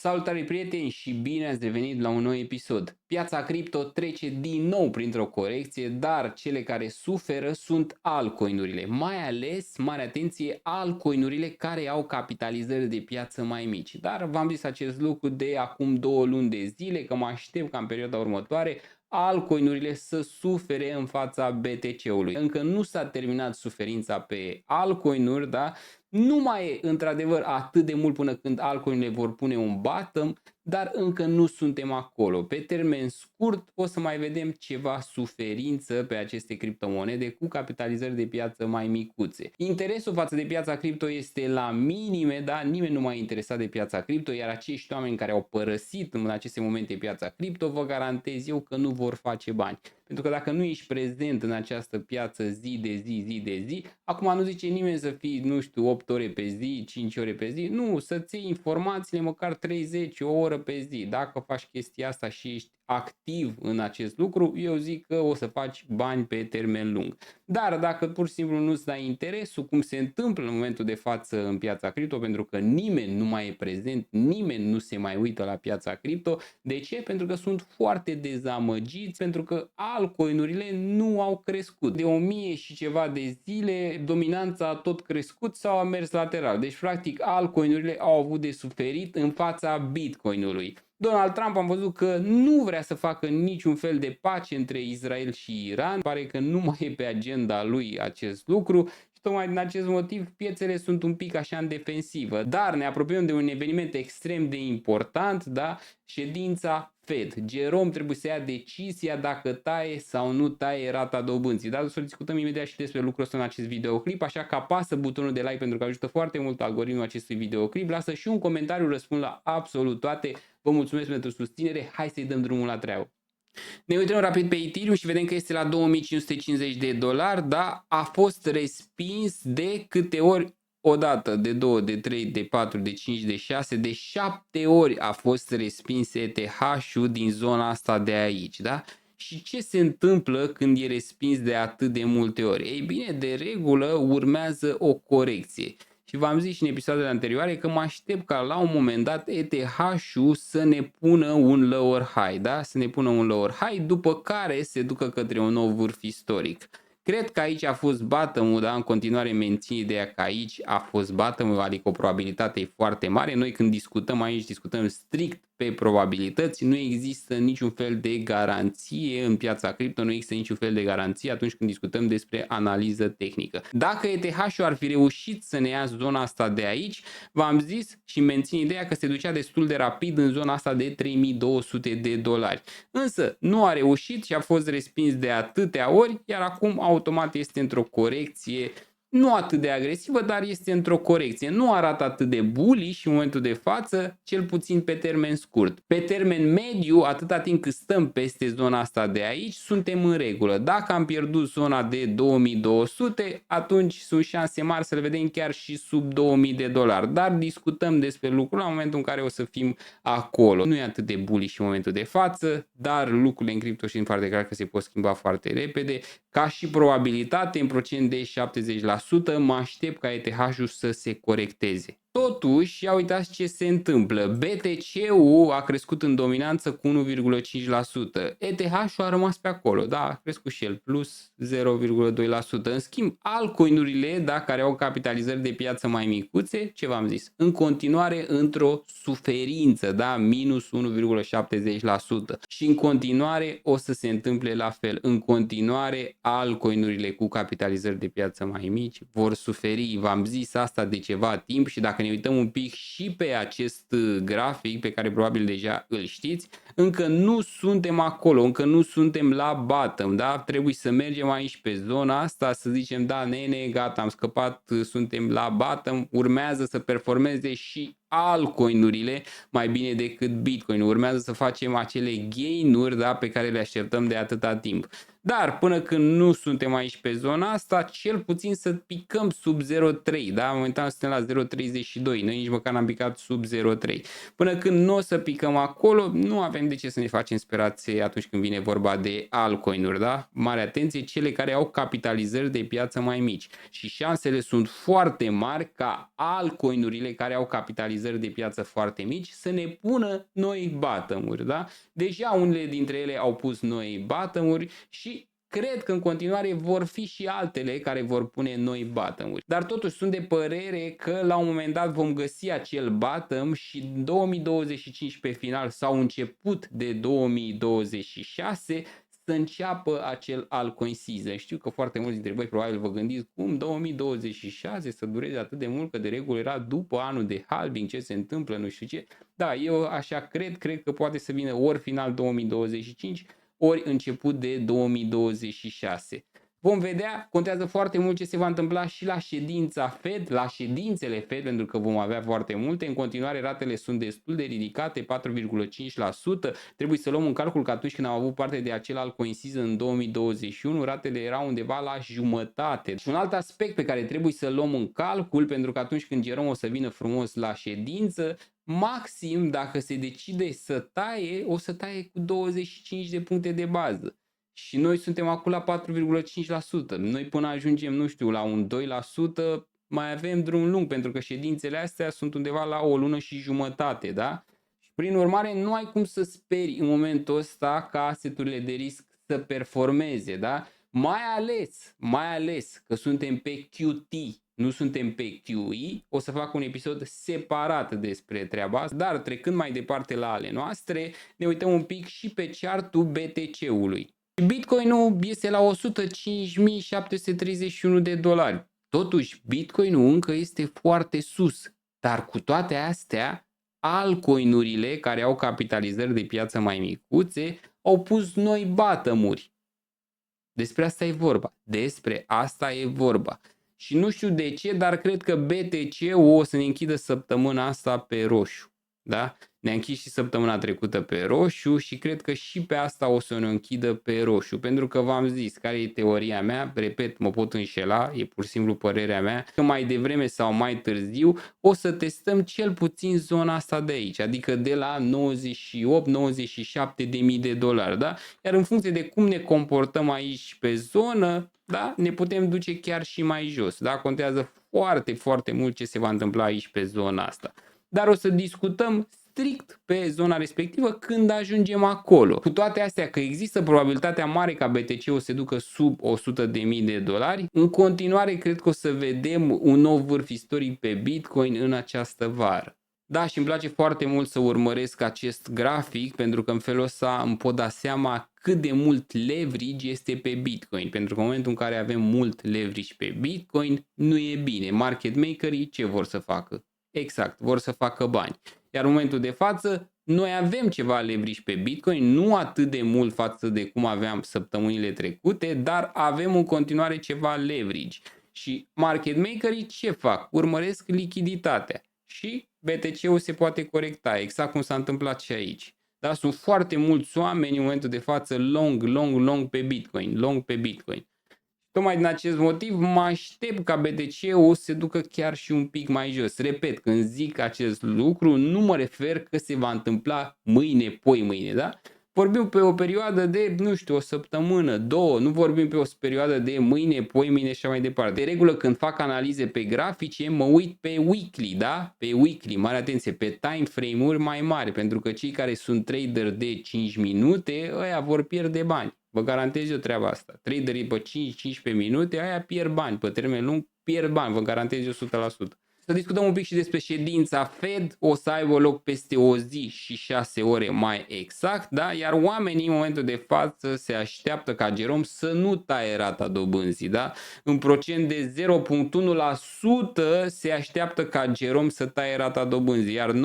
Salutare prieteni și bine ați revenit la un nou episod. Piața cripto trece din nou printr-o corecție, dar cele care suferă sunt altcoinurile, mai ales, mare atenție, altcoinurile care au capitalizări de piață mai mici. Dar v-am zis acest lucru de acum 2 luni de zile, că mă aștept ca în perioada următoare altcoinurile să sufere în fața BTC-ului. Încă nu s-a terminat suferința pe altcoinuri, da? Nu mai e într-adevăr atât de mult până când altcoinile vor pune un bottom, dar încă nu suntem acolo. Pe termen scurt o să mai vedem ceva suferință pe aceste criptomonede cu capitalizări de piață mai micuțe. Interesul față de piața cripto este la minime, da? Nimeni nu mai e interesat de piața cripto, iar acești oameni care au părăsit în aceste momente piața cripto, vă garantez eu că nu vor face bani. Pentru că dacă nu ești prezent în această piață zi de zi, acum nu zice nimeni să fii, nu știu, 8 ore pe zi, 5 ore pe zi, nu, să-ți iei informațiile măcar 30, o oră pe zi. Dacă faci chestia asta și ești activ în acest lucru, eu zic că o să faci bani pe termen lung. Dar dacă pur și simplu nu-ți dai interesul, cum se întâmplă în momentul de față în piața cripto, pentru că nimeni nu mai e prezent, nimeni nu se mai uită la piața cripto. De ce? Pentru că sunt foarte dezamăgiți, pentru că altcoinurile nu au crescut. De 1000 și ceva de zile, dominanța a tot crescut sau a mers lateral. Deci, practic, altcoinurile au avut de suferit în fața Bitcoinului. Donald Trump am văzut că nu vrea să facă niciun fel de pace între Israel și Iran. Pare că nu mai e pe agenda lui acest lucru. Și tocmai din acest motiv piețele sunt un pic așa în defensivă. Dar ne apropiem de un eveniment extrem de important, da? Ședința Fed. Jerome trebuie să ia decizia dacă taie sau nu taie rata dobânzii. Dar o să discutăm imediat și despre lucrul ăsta în acest videoclip, așa că apasă butonul de like pentru că ajută foarte mult algoritmul acestui videoclip. Lasă și un comentariu, răspund la absolut toate. Vă mulțumesc pentru susținere. Hai să-i dăm drumul la treabă. Ne uităm rapid pe Ethereum și vedem că este la $2550, da? A fost respins de câte ori? O dată, de 2, de 3, de 4, de 5, de 6, de 7 ori a fost respins ETH-ul din zona asta de aici, da? Și ce se întâmplă când e respins de atât de multe ori? Ei bine, de regulă urmează o corecție. Și v-am zis și în episoadele anterioare că mă aștept ca la un moment dat ETH-ul să ne pună un lower high, da? Să ne pună un lower high, după care se ducă către un nou vârf istoric. Cred că aici a fost bottom-ul, da? În continuare mențin ideea că aici a fost bottom-ul, adică o probabilitate foarte mare. Noi când discutăm aici, discutăm strict pe probabilități, nu există niciun fel de garanție în piața cripto, nu există niciun fel de garanție atunci când discutăm despre analiză tehnică. Dacă ETH-ul ar fi reușit să ne ia zona asta de aici, v-am zis și mențin ideea că se ducea destul de rapid în zona asta de $3200. Însă nu a reușit și a fost respins de atâtea ori, iar acum automat este într-o corecție nu atât de agresivă, dar este într-o corecție. Nu arată atât de bullish în momentul de față, cel puțin pe termen scurt. Pe termen mediu, atâta timp cât stăm peste zona asta de aici, suntem în regulă. Dacă am pierdut zona de 2200, atunci sunt șanse mari să le vedem chiar și sub $2000. Dar discutăm despre lucrul la momentul în care o să fim acolo. Nu e atât de bullish în momentul de față, dar lucrurile în cripto știm foarte clar că se pot schimba foarte repede. Ca și probabilitate, în procent de 70%, mă aștept ca ETH-ul să se corecteze. Totuși, ia uitați ce se întâmplă. BTC-ul a crescut în dominanță cu 1,5%. ETH-ul a rămas pe acolo, da, a crescut și el, plus 0,2%. În schimb, altcoinurile, da, care au capitalizări de piață mai micuțe, ce v-am zis? În continuare într-o suferință, da, minus 1,70%. Și în continuare o să se întâmple la fel. În continuare, altcoinurile cu capitalizări de piață mai mici vor suferi. V-am zis asta de ceva timp și dacă ne uităm un pic și pe acest grafic pe care probabil deja îl știți, încă nu suntem acolo, încă nu suntem la bottom, da? Trebuie să mergem aici pe zona asta, să zicem, da, nene, gata, am scăpat, suntem la bottom, urmează să performeze și altcoinurile mai bine decât Bitcoin. Urmează să facem acele gain-uri, da, pe care le așteptăm de atâta timp. Dar până când nu suntem aici pe zona asta, cel puțin să picăm sub 0,3, da? Momentan suntem la 0,32, noi nici măcar n-am picat sub 0,3. Până când nu o să picăm acolo, nu avem de ce să ne facem sperație atunci când vine vorba de altcoin-uri, da? Mare atenție, cele care au capitalizări de piață mai mici. Și șansele sunt foarte mari ca altcoin-urile care au capitalizări capitalizări de piață foarte mici să ne pună noi bottom-uri, da? Deja unele dintre ele au pus noi bottom-uri și cred că în continuare vor fi și altele care vor pune noi bottom-uri. Dar totuși sunt de părere că la un moment dat vom găsi acel bottom și în 2025 pe final sau început de 2026 să înceapă acel altcoin season. Știu că foarte mulți dintre voi probabil vă gândiți cum 2026 să dureze atât de mult, că de regulă era după anul de halving, ce se întâmplă, nu știu ce. Da, eu așa cred că poate să vină ori final 2025, ori început de 2026. Vom vedea, contează foarte mult ce se va întâmpla și la ședința Fed, la ședințele Fed, pentru că vom avea foarte multe. În continuare, ratele sunt destul de ridicate, 4,5%. Trebuie să luăm în calcul că atunci când am avut parte de acel altcoin season în 2021, ratele erau undeva la jumătate. Și un alt aspect pe care trebuie să luăm în calcul, pentru că atunci când Jerome o să vină frumos la ședință, maxim, dacă se decide să taie, o să taie cu 25 de puncte de bază. Și noi suntem acum la 4,5%. Noi până ajungem, nu știu, la un 2%, mai avem drum lung, pentru că ședințele astea sunt undeva la o lună și jumătate, da? Și prin urmare, nu ai cum să speri în momentul ăsta ca asset-urile de risc să performeze, da? Mai ales că suntem pe QT, nu suntem pe QE, o să fac un episod separat despre treaba asta, dar trecând mai departe la ale noastre, ne uităm un pic și pe chartul BTC-ului. Bitcoin-ul este la 105.731 de dolari. Totuși, Bitcoin-ul încă este foarte sus, dar cu toate astea, altcoin-urile care au capitalizări de piață mai micuțe au pus noi bottom-uri. Despre asta e vorba. Și nu știu de ce, dar cred că BTC-ul o să ne închidă săptămâna asta pe roșu. Da? Ne-a închis și săptămâna trecută pe roșu și cred că și pe asta o să ne închidă pe roșu. Pentru că v-am zis care e teoria mea, repet, mă pot înșela, e pur și simplu părerea mea, că mai devreme sau mai târziu o să testăm cel puțin zona asta de aici, adică de la 98-97 de mii de dolari. Da? Iar în funcție de cum ne comportăm aici pe zonă, da? Ne putem duce chiar și mai jos. Da? Contează foarte, foarte mult ce se va întâmpla aici pe zona asta. Dar o să discutăm strict pe zona respectivă când ajungem acolo. Cu toate astea că există probabilitatea mare ca BTC-ul să se ducă sub 100.000 de dolari, în continuare cred că o să vedem un nou vârf istoric pe Bitcoin în această vară. Da, și îmi place foarte mult să urmăresc acest grafic pentru că în felul ăsta îmi pot da seama cât de mult leverage este pe Bitcoin. Pentru că în momentul în care avem mult leverage pe Bitcoin, nu e bine. Market makerii ce vor să facă? Exact, vor să facă bani. Iar în momentul de față, noi avem ceva leverage pe Bitcoin, nu atât de mult față de cum aveam săptămânile trecute, dar avem în continuare ceva leverage. Și market makerii ce fac? Urmăresc lichiditatea. Și BTC-ul se poate corecta, exact cum s-a întâmplat și aici. Da? Sunt foarte mulți oameni în momentul de față long pe Bitcoin. Tocmai din acest motiv mă aștept ca BTC-ul să se ducă chiar și un pic mai jos. Repet, când zic acest lucru, nu mă refer că se va întâmpla mâine, poimâine, da? Vorbim pe o perioadă de, nu știu, o săptămână, două, nu vorbim pe o perioadă de mâine, poimâine și așa mai departe. De regulă, când fac analize pe grafice, mă uit pe weekly, da? Pe weekly, mare atenție, pe time frame-uri mai mari, pentru că cei care sunt trader de 5 minute, ăia vor pierde bani. Vă garantez eu treaba asta. Traderii pe 5-15 minute, aia pierd bani. Pe termen lung pierd bani, vă garantez eu 100%. Să discutăm un pic și despre ședința Fed. O să aibă loc peste o zi și 6 ore mai exact, da? Iar oamenii în momentul de față se așteaptă ca Jerome să nu taie rata dobânzii, da? În procent de 0,1% se așteaptă ca Jerome să taie rata dobânzii, iar 99,9%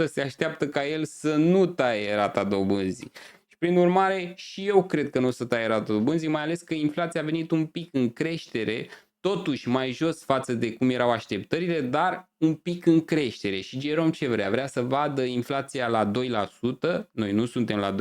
se așteaptă ca el să nu taie rata dobânzii. Prin urmare, și eu cred că nu o să taie rata dobânzii, mai ales că inflația a venit un pic în creștere, totuși mai jos față de cum erau așteptările, dar un pic în creștere. Și Jerome ce vrea? Vrea să vadă inflația la 2%, noi nu suntem la 2%,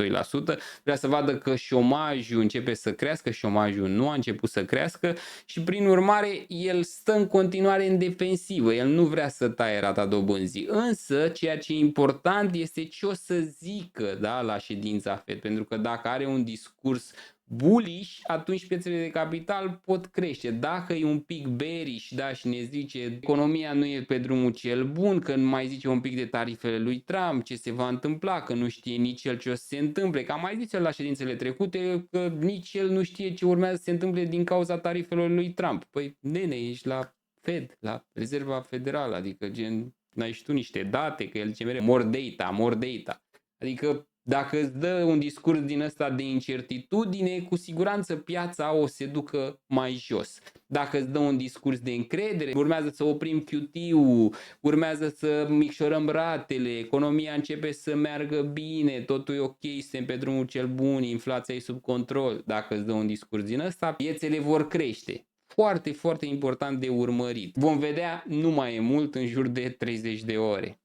vrea să vadă că șomajul începe să crească, șomajul nu a început să crească și prin urmare el stă în continuare în defensivă, el nu vrea să taie rata dobânzii. Însă ceea ce e important este ce o să zică, da, la ședința Fed, pentru că dacă are un discurs bullish, atunci piețele de capital pot crește. Dacă e un pic bearish, da, și ne zice economia nu e pe drumul cel bun, că nu mai zice un pic de tarifele lui Trump, ce se va întâmpla, că nu știe nici el ce o să se întâmple, că am mai zis el la ședințele trecute că nici el nu știe ce urmează să se întâmple din cauza tarifelor lui Trump. Păi, nene, ești la Fed, la Rezerva Federală, adică gen, n-ai și tu niște date, că el zice mereu more data, more data. Adică dacă îți dă un discurs din ăsta de incertitudine, cu siguranță piața o se ducă mai jos. Dacă îți dă un discurs de încredere, urmează să oprim QT-ul, urmează să micșorăm ratele, economia începe să meargă bine, totul e ok, suntem pe drumul cel bun, inflația e sub control. Dacă îți dă un discurs din ăsta, piețele vor crește. Foarte, foarte important de urmărit. Vom vedea, nu mai e mult, în jur de 30 de ore.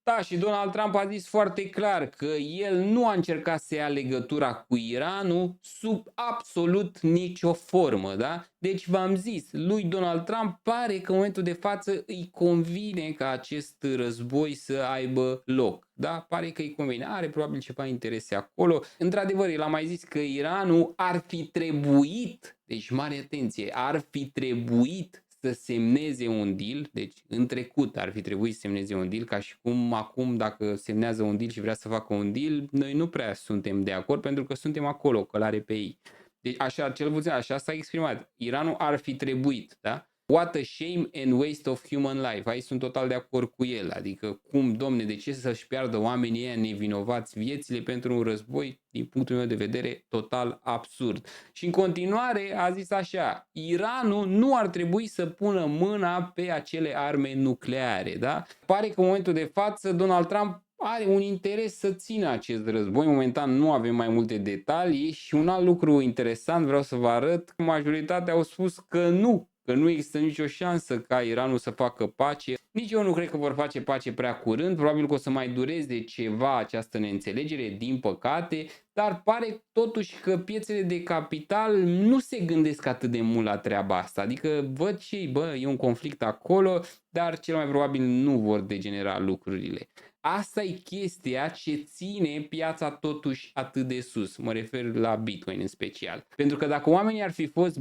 Da, și Donald Trump a zis foarte clar că el nu a încercat să ia legătura cu Iranul sub absolut nicio formă, da? Deci v-am zis, lui Donald Trump pare că în momentul de față îi convine ca acest război să aibă loc, da? Pare că îi convine, are probabil ceva interese acolo. Într-adevăr, el a mai zis că Iranul ar fi trebuit, deci mare atenție, ar fi trebuit să semneze un deal, deci în trecut ar fi trebuit să semneze un deal, ca și cum acum dacă semnează un deal și vrea să facă un deal, noi nu prea suntem de acord pentru că suntem acolo, călare pe ei. Deci așa, cel puțin așa s-a exprimat. Iranul ar fi trebuit, da? What a shame and waste of human life. Aici sunt total de acord cu el. Adică cum, domne, de ce să-și piardă oamenii ăia nevinovați viețile pentru un război, din punctul meu de vedere, total absurd. Și în continuare a zis așa, Iranul nu ar trebui să pună mâna pe acele arme nucleare, da? Pare că în momentul de față Donald Trump are un interes să țină acest război. Momentan nu avem mai multe detalii și un alt lucru interesant vreau să vă arăt, că majoritatea au spus că nu există nicio șansă ca Iranul să facă pace. Nici eu nu cred că vor face pace prea curând, probabil că o să mai dureze ceva această neînțelegere, din păcate, dar pare totuși că piețele de capital nu se gândesc atât de mult la treaba asta. Adică văd și, e un conflict acolo, dar cel mai probabil nu vor degenera lucrurile. Asta e chestia ce ține piața totuși atât de sus. Mă refer la Bitcoin în special. Pentru că dacă oamenii ar fi fost,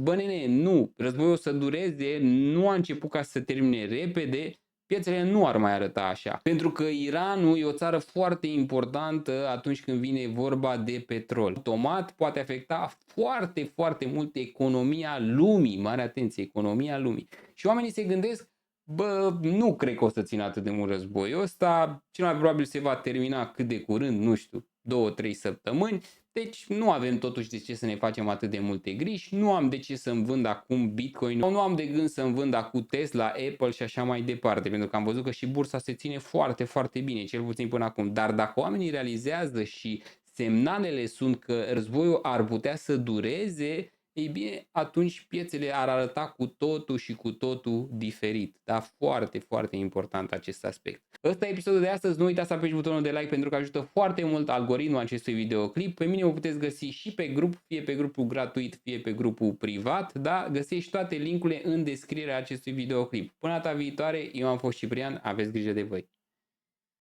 nu, războiul o să dureze, nu a început ca să se termine repede, piețele nu ar mai arăta așa. Pentru că Iranul e o țară foarte importantă atunci când vine vorba de petrol. Automat poate afecta foarte, foarte mult economia lumii. Mare atenție, economia lumii. Și oamenii se gândesc, nu cred că o să țină atât de mult războiul ăsta, cel mai probabil se va termina cât de curând, nu știu, 2-3 săptămâni, deci nu avem totuși de ce să ne facem atât de multe griji, nu am de ce să-mi vând acum Bitcoin, nu am de gând să-mi vând acum Tesla, Apple și așa mai departe, pentru că am văzut că și bursa se ține foarte, foarte bine, cel puțin până acum, dar dacă oamenii realizează și semnalele sunt că războiul ar putea să dureze, ei bine, atunci piețele ar arăta cu totul și cu totul diferit. Da? Foarte, foarte important acest aspect. Ăsta e episodul de astăzi. Nu uitați să apeși butonul de like pentru că ajută foarte mult algoritmul acestui videoclip. Pe mine mă puteți găsi și pe grup, fie pe grupul gratuit, fie pe grupul privat. Da? Găsești toate linkurile în descrierea acestui videoclip. Până data viitoare, eu am fost Ciprian, aveți grijă de voi.